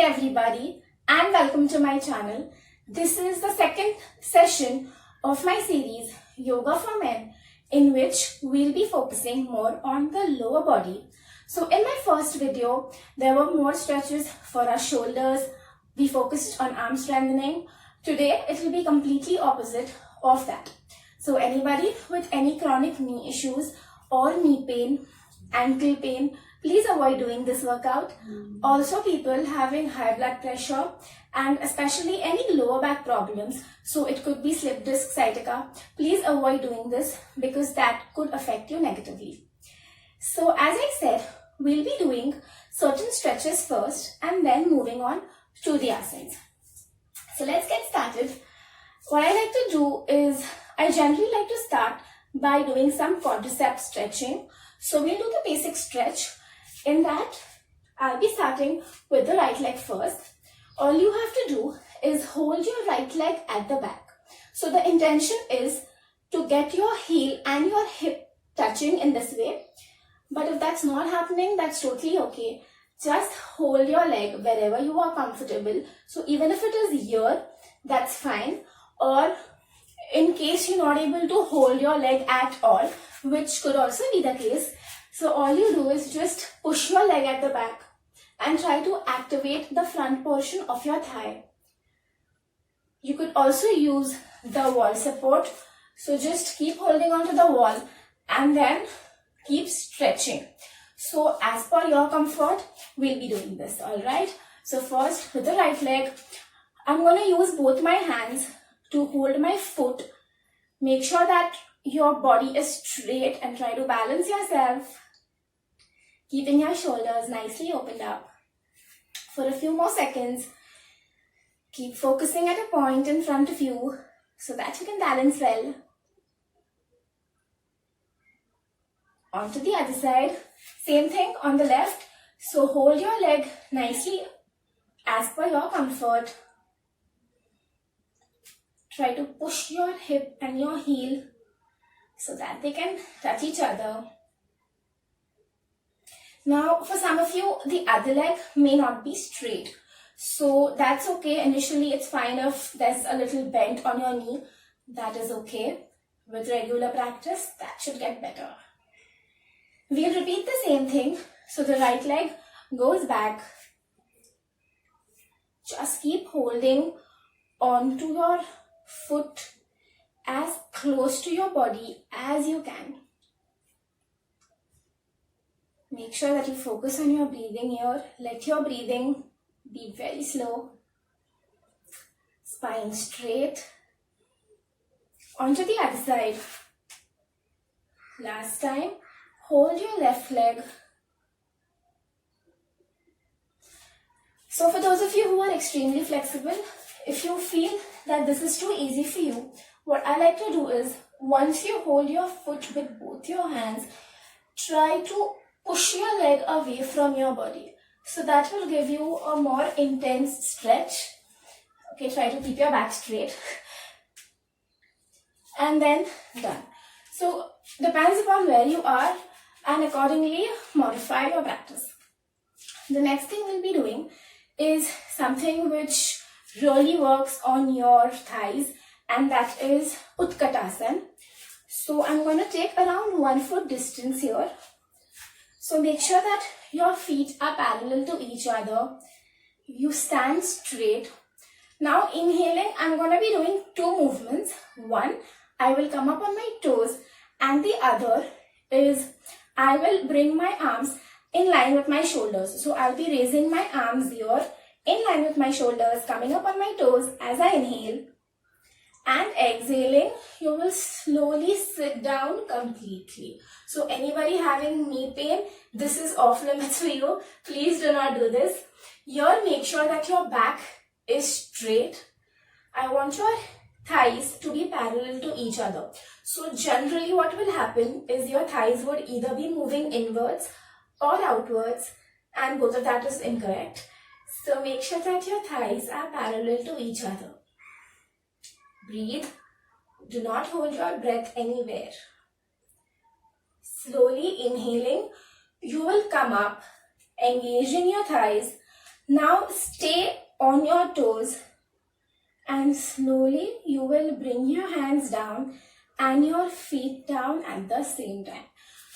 everybody and welcome to my channel. This is the second session of my series Yoga for Men, in which we'll be focusing more on the lower body. So in my first video, there were more stretches for our shoulders. We focused on arm strengthening. Today, it will be completely opposite of that. So anybody with any chronic knee issues or knee pain, ankle pain, please avoid doing this workout. Also, people having high blood pressure and especially any lower back problems, so it could be slip disc sciatica, please avoid doing this because that could affect you negatively. So as I said, we'll be doing certain stretches first and then moving on to the asanas. So let's get started. What I like to do is, I generally like to start by doing some quadricep stretching. So we'll do the basic stretch. In that, I'll be starting with the right leg first. All you have to do is hold your right leg at the back. So the intention is to get your heel and your hip touching in this way. But if that's not happening, that's totally okay. Just hold your leg wherever you are comfortable. So even if it is here, that's fine. Or in case you're not able to hold your leg at all, which could also be the case, so all you do is just push your leg at the back and try to activate the front portion of your thigh. You could also use the wall support. So just keep holding on to the wall and then keep stretching. So as per your comfort, we'll be doing this, alright? So first, with the right leg, I'm going to use both my hands to hold my foot. Make sure that your body is straight and try to balance yourself, keeping your shoulders nicely opened up. For a few more seconds, keep focusing at a point in front of you so that you can balance well. On to the other side. Same thing on the left. So hold your leg nicely as per your comfort. Try to push your hip and your heel so that they can touch each other. Now, for some of you, the other leg may not be straight. So that's okay. Initially, it's fine if there's a little bend on your knee. That is okay. With regular practice, that should get better. We'll repeat the same thing. So the right leg goes back. Just keep holding onto your foot as close to your body as you can. Make sure that you focus on your breathing here. Let your breathing be very slow. Spine straight. Onto the other side. Last time, hold your left leg. So for those of you who are extremely flexible, if you feel that this is too easy for you, what I like to do is, once you hold your foot with both your hands, try to push your leg away from your body. So that will give you a more intense stretch. Okay, try to keep your back straight. And then done. So depends upon where you are and accordingly modify your practice. The next thing we'll be doing is something which really works on your thighs, and that is Utkatasana. So I'm going to take around 1 foot distance here. So make sure that your feet are parallel to each other. You stand straight. Now inhaling, I'm going to be doing 2 movements. One, I will come up on my toes, and the other is I will bring my arms in line with my shoulders. So I'll be raising my arms here in line with my shoulders, coming up on my toes as I inhale. And exhaling, you will slowly sit down completely. So anybody having knee pain, this is off limits for you. Please do not do this. Here, make sure that your back is straight. I want your thighs to be parallel to each other. So generally what will happen is your thighs would either be moving inwards or outwards, and both of that is incorrect. So make sure that your thighs are parallel to each other. Breathe. Do not hold your breath anywhere. Slowly inhaling, you will come up, engaging your thighs, Now stay on your toes and slowly you will bring your hands down and your feet down at the same time.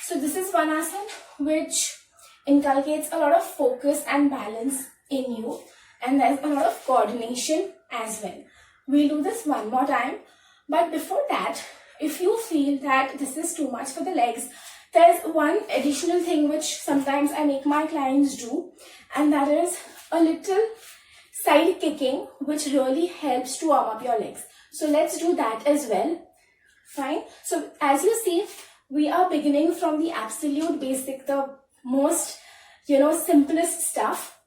So this is one asana which inculcates a lot of focus and balance in you, and there's a lot of coordination as well. We'll do this one more time, but before that, if you feel that this is too much for the legs, there's one additional thing which sometimes I make my clients do, and that is a little side kicking, which really helps to warm up your legs. So let's do that as well. Fine. So as you see, we are beginning from the absolute basic, the most, simplest stuff.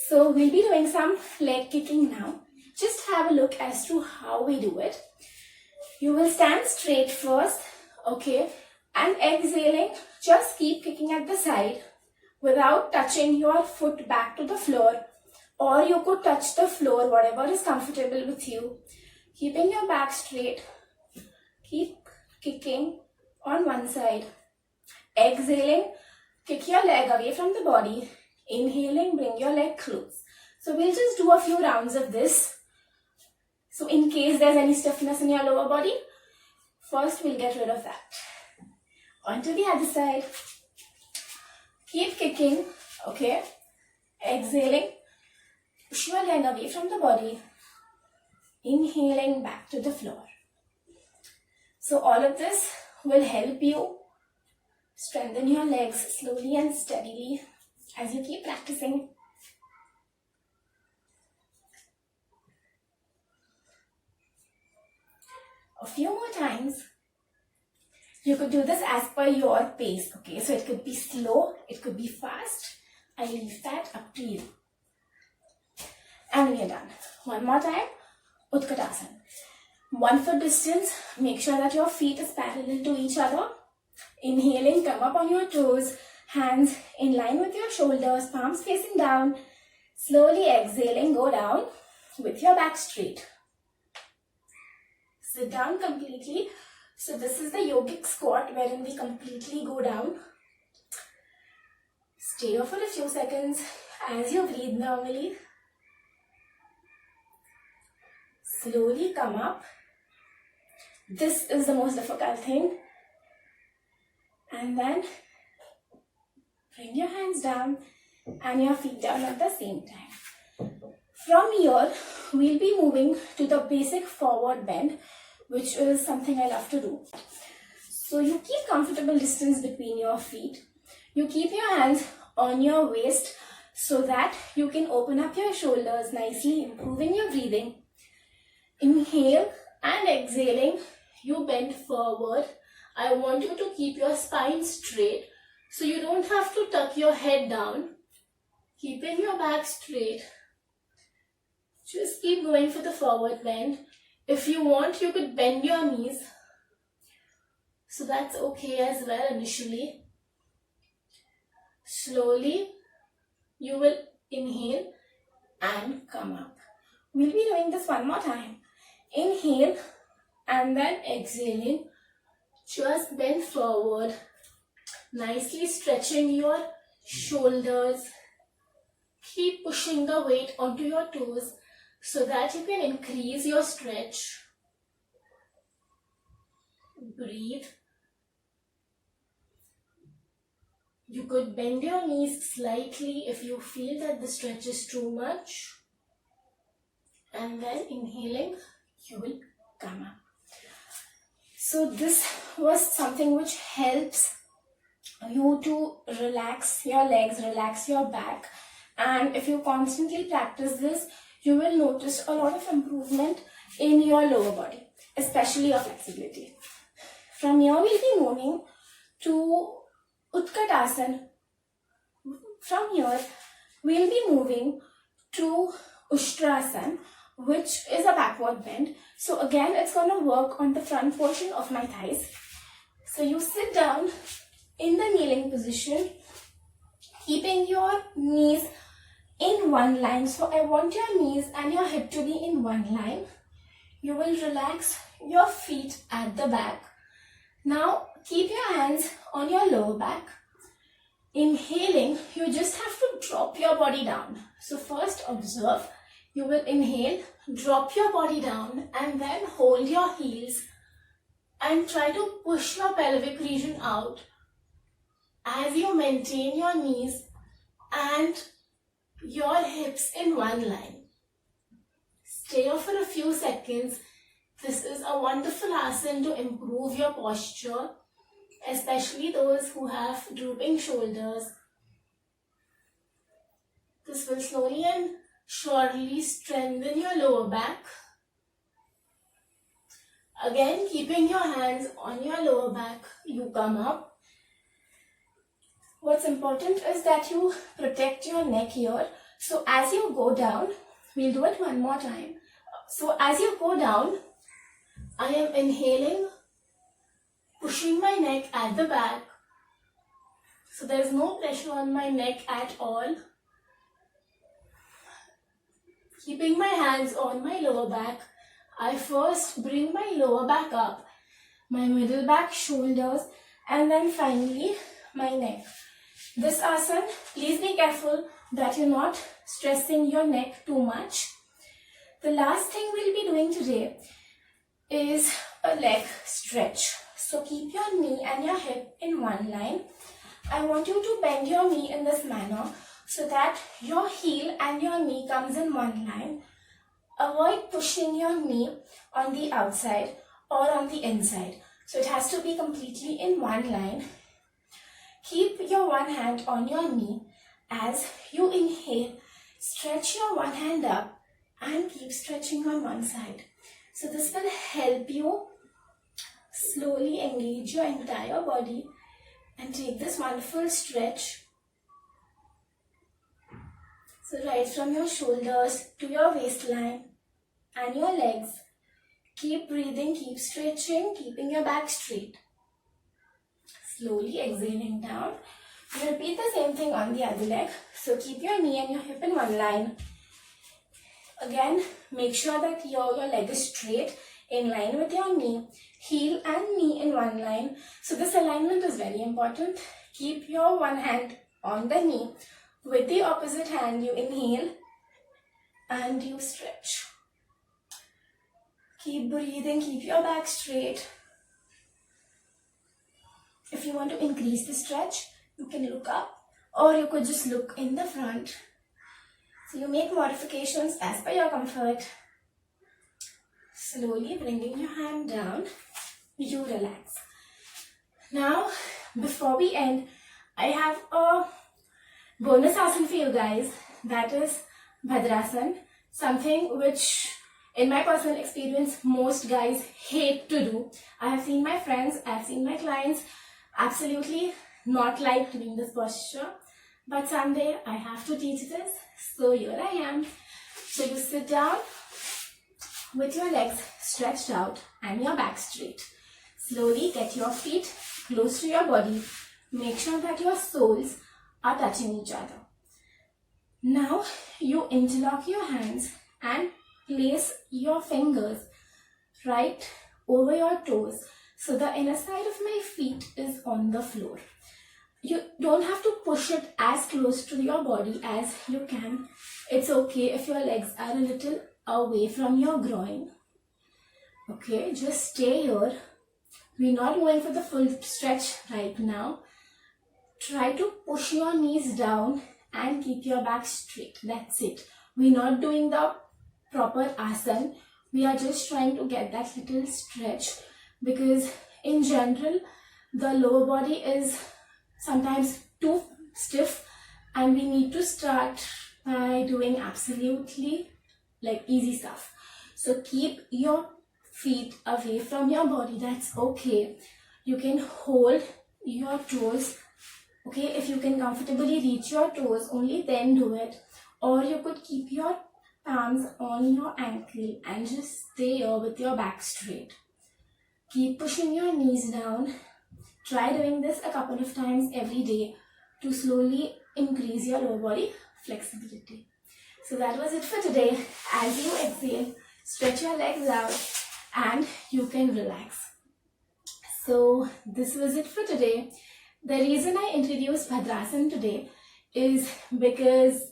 So we'll be doing some leg kicking now. Just have a look as to how we do it. You will stand straight first, okay? And exhaling, just keep kicking at the side without touching your foot back to the floor, or you could touch the floor, whatever is comfortable with you. Keeping your back straight, keep kicking on one side. Exhaling, kick your leg away from the body. Inhaling, bring your leg close. So we'll just do a few rounds of this. So in case there's any stiffness in your lower body, first we'll get rid of that. Onto the other side. Keep kicking, okay? Exhaling, push your leg away from the body. Inhaling back to the floor. So all of this will help you strengthen your legs slowly and steadily as you keep practicing. A few more times. You could do this as per your pace, okay? So it could be slow, it could be fast. I leave that up to you. And we are done. One more time. Utkatasana. 1 foot distance. Make sure that your feet is parallel to each other. Inhaling, come up on your toes. Hands in line with your shoulders, palms facing down. Slowly exhaling, go down with your back straight. Sit down completely. So this is the yogic squat wherein we completely go down. Stay here for a few seconds as you breathe normally. Slowly come up. This is the most difficult thing. And then bring your hands down and your feet down at the same time. From here, we'll be moving to the basic forward bend, which is something I love to do. So you keep comfortable distance between your feet. You keep your hands on your waist so that you can open up your shoulders nicely, improving your breathing. Inhale and exhaling, you bend forward. I want you to keep your spine straight so you don't have to tuck your head down. Keeping your back straight. Just keep going for the forward bend. If you want, you could bend your knees. So that's okay as well initially. Slowly, you will inhale and come up. We'll be doing this one more time. Inhale and then exhaling. Just bend forward. Nicely stretching your shoulders. Keep pushing the weight onto your toes so that you can increase your stretch. Breathe. You could bend your knees slightly if you feel that the stretch is too much. And then inhaling, you will come up. So this was something which helps you to relax your legs, relax your back. And if you constantly practice this, you will notice a lot of improvement in your lower body, especially your flexibility. From here, we'll be moving to Utkatasana. From here, we'll be moving to Ustrasana, which is a backward bend. So again, it's going to work on the front portion of my thighs. So you sit down in the kneeling position, keeping your knees in one line. So I want your knees and your hip to be in one line. You will relax your feet at the back. Now keep your hands on your lower back. Inhaling, you just have to drop your body down. So first observe, you will inhale, drop your body down, and then hold your heels and try to push your pelvic region out as you maintain your knees and your hips in one line. Stay here for a few seconds. This is a wonderful asana to improve your posture, especially those who have drooping shoulders. This will slowly and surely strengthen your lower back. Again, keeping your hands on your lower back, you come up. What's important is that you protect your neck here. So as you go down, we'll do it one more time. So as you go down, I am inhaling, pushing my neck at the back. So there is no pressure on my neck at all. Keeping my hands on my lower back, I first bring my lower back up, my middle back, shoulders, and then finally my neck. This asana, please be careful that you're not stressing your neck too much. The last thing we'll be doing today is a leg stretch. So keep your knee and your hip in one line. I want you to bend your knee in this manner so that your heel and your knee comes in one line. Avoid pushing your knee on the outside or on the inside. So it has to be completely in one line. Keep your one hand on your knee. As you inhale, stretch your one hand up and keep stretching on one side. So this will help you slowly engage your entire body and take this wonderful stretch. So right from your shoulders to your waistline and your legs. Keep breathing, keep stretching, keeping your back straight. Slowly exhaling down. Repeat the same thing on the other leg. So keep your knee and your hip in one line. Again, make sure that your leg is straight in line with your knee. Heel and knee in one line. So this alignment is very important. Keep your one hand on the knee. With the opposite hand, you inhale and you stretch. Keep breathing, keep your back straight. If you want to increase the stretch, you can look up or you could just look in the front. So you make modifications as per your comfort. Slowly bringing your hand down, you relax. Now, before we end, I have a bonus asana for you guys. That is Bhadrasana, something which in my personal experience most guys hate to do. I have seen my friends, I have seen my clients absolutely not like doing this posture, but someday I have to teach this, so here I am. So you sit down with your legs stretched out and your back straight. Slowly get your feet close to your body. Make sure that your soles are touching each other. Now you interlock your hands and place your fingers right over your toes. So the inner side of my feet is on the floor. You don't have to push it as close to your body as you can. It's okay if your legs are a little away from your groin. Okay, just stay here. We're not going for the full stretch right now. Try to push your knees down and keep your back straight. That's it. We're not doing the proper asana. We are just trying to get that little stretch, because in general the lower body is sometimes too stiff and we need to start by doing absolutely easy stuff. So keep your feet away from your body. That's okay. You can hold your toes. Okay, if you can comfortably reach your toes, only then do it. Or you could keep your palms on your ankle and just stay here with your back straight. Keep pushing your knees down. Try doing this a couple of times every day to slowly increase your lower body flexibility. So that was it for today. As you exhale, stretch your legs out and you can relax. So this was it for today. The reason I introduced Bhadrasan today is because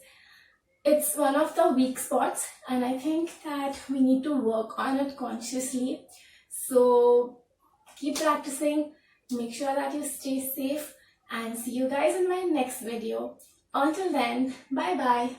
it's one of the weak spots, and I think that we need to work on it consciously. So keep practicing, make sure that you stay safe, and see you guys in my next video. Until then, bye bye.